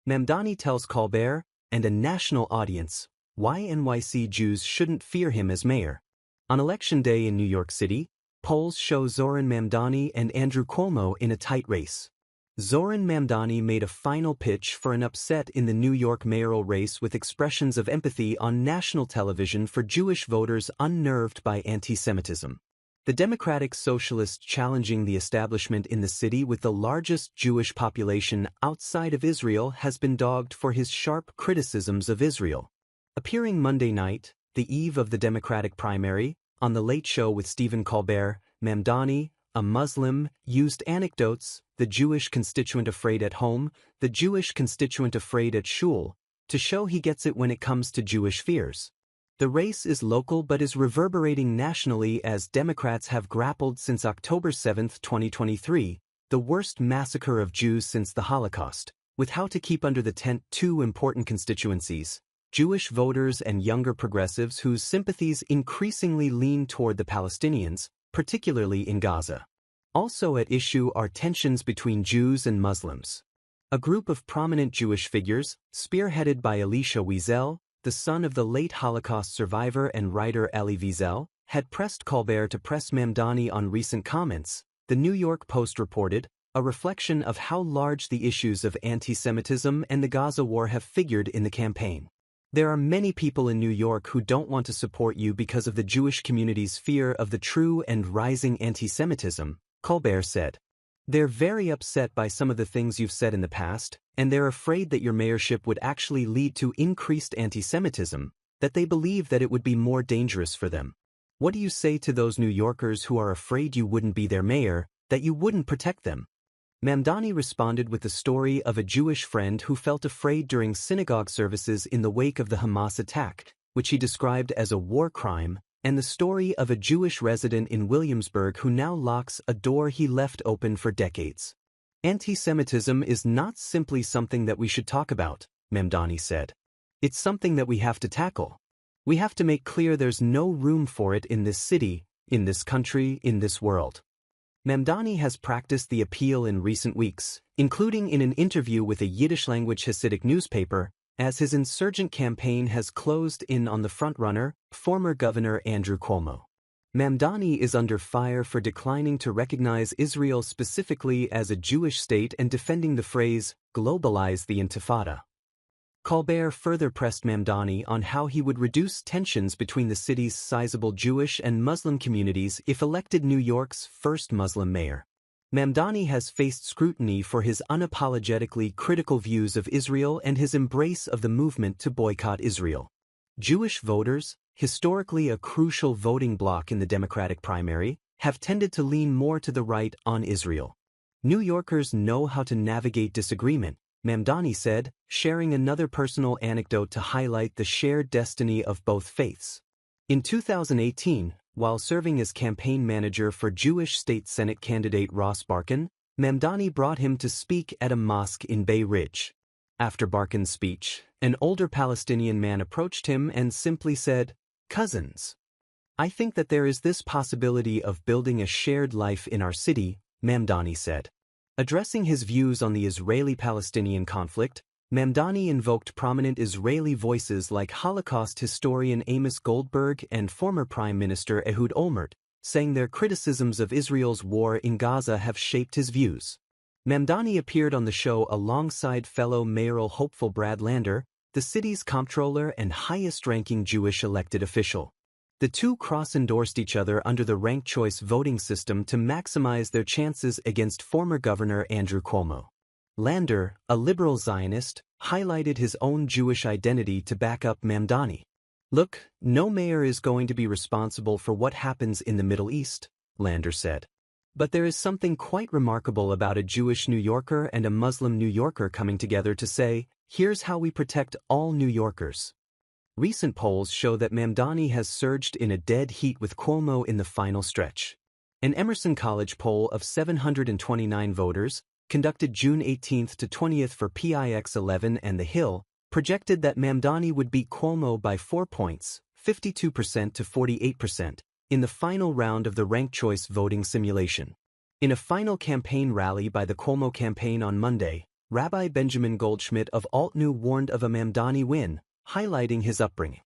Mamdani tells Colbert and a national audience why NYC Jews shouldn't fear him as mayor. On Election Day in New York City, polls show Zohran Mamdani and Cuomo in a tight race. Zohran Mamdani made a final pitch for an upset in the New York mayoral race with expressions of empathy on national television for Jewish voters unnerved by antisemitism. The Democratic Socialist challenging the establishment in the city with the largest Jewish population outside of Israel has been dogged for his sharp criticisms of Israel. Appearing Monday night, the eve of the Democratic primary, on The Late Show with Stephen Colbert, Mamdani, a Muslim, used anecdotes, the Jewish constituent afraid at home, the Jewish constituent afraid at shul, to show he gets it when it comes to Jewish fears. The race is local but is reverberating nationally as Democrats have grappled since October 7, 2023, the worst massacre of Jews since the Holocaust, with how to keep under the tent two important constituencies: Jewish voters and younger progressives whose sympathies increasingly lean toward the Palestinians, particularly in Gaza. Also at issue are tensions between Jews and Muslims. A group of prominent Jewish figures, spearheaded by Elisha Wiesel, the son of the late Holocaust survivor and writer Elie Wiesel, had pressed Colbert to press Mamdani on recent comments, the New York Post reported, a reflection of how large the issues of anti-Semitism and the Gaza war have figured in the campaign. There are many people in New York who don't want to support you because of the Jewish community's fear of the true and rising anti-Semitism, Colbert said. They're very upset by some of the things you've said in the past, and they're afraid that your mayorship would actually lead to increased anti-Semitism, that they believe that it would be more dangerous for them. What do you say to those New Yorkers who are afraid you wouldn't be their mayor, that you wouldn't protect them? Mamdani responded with the story of a Jewish friend who felt afraid during synagogue services in the wake of the Hamas attack, which he described as a war crime, and the story of a Jewish resident in Williamsburg who now locks a door he left open for decades. Anti-Semitism is not simply something that we should talk about, Mamdani said. It's something that we have to tackle. We have to make clear there's no room for it in this city, in this country, in this world. Mamdani has practiced the appeal in recent weeks, including in an interview with a Yiddish-language Hasidic newspaper, as his insurgent campaign has closed in on the frontrunner, former Governor Cuomo. Mamdani is under fire for declining to recognize Israel specifically as a Jewish state and defending the phrase, globalize the Intifada. Colbert further pressed Mamdani on how he would reduce tensions between the city's sizable Jewish and Muslim communities if elected New York's first Muslim mayor. Mamdani has faced scrutiny for his unapologetically critical views of Israel and his embrace of the movement to boycott Israel. Jewish voters, historically a crucial voting bloc in the Democratic primary, have tended to lean more to the right on Israel. New Yorkers know how to navigate disagreement, Mamdani said, sharing another personal anecdote to highlight the shared destiny of both faiths. In 2018, while serving as campaign manager for Jewish State Senate candidate Ross Barkan, Mamdani brought him to speak at a mosque in Bay Ridge. After Barkan's speech, an older Palestinian man approached him and simply said, "Cousins, I think that there is this possibility of building a shared life in our city," Mamdani said. Addressing his views on the Israeli-Palestinian conflict, Mamdani invoked prominent Israeli voices like Holocaust historian Amos Goldberg and former Prime Minister Ehud Olmert, saying their criticisms of Israel's war in Gaza have shaped his views. Mamdani appeared on the show alongside fellow mayoral hopeful Brad Lander, the city's comptroller and highest-ranking Jewish elected official. The two cross-endorsed each other under the ranked choice voting system to maximize their chances against former Governor Cuomo. Lander, a liberal Zionist, highlighted his own Jewish identity to back up Mamdani. "Look, no mayor is going to be responsible for what happens in the Middle East," Lander said. "But there is something quite remarkable about a Jewish New Yorker and a Muslim New Yorker coming together to say, here's how we protect all New Yorkers." Recent polls show that Mamdani has surged in a dead heat with Cuomo in the final stretch. An Emerson College poll of 729 voters, conducted June 18 to 20 for PIX11 and The Hill, projected that Mamdani would beat Cuomo by 4 points, 52% to 48%, in the final round of the ranked choice voting simulation. In a final campaign rally by the Cuomo campaign on Monday, Rabbi Benjamin Goldschmidt of Alt-New warned of a Mamdani win, highlighting his upbringing.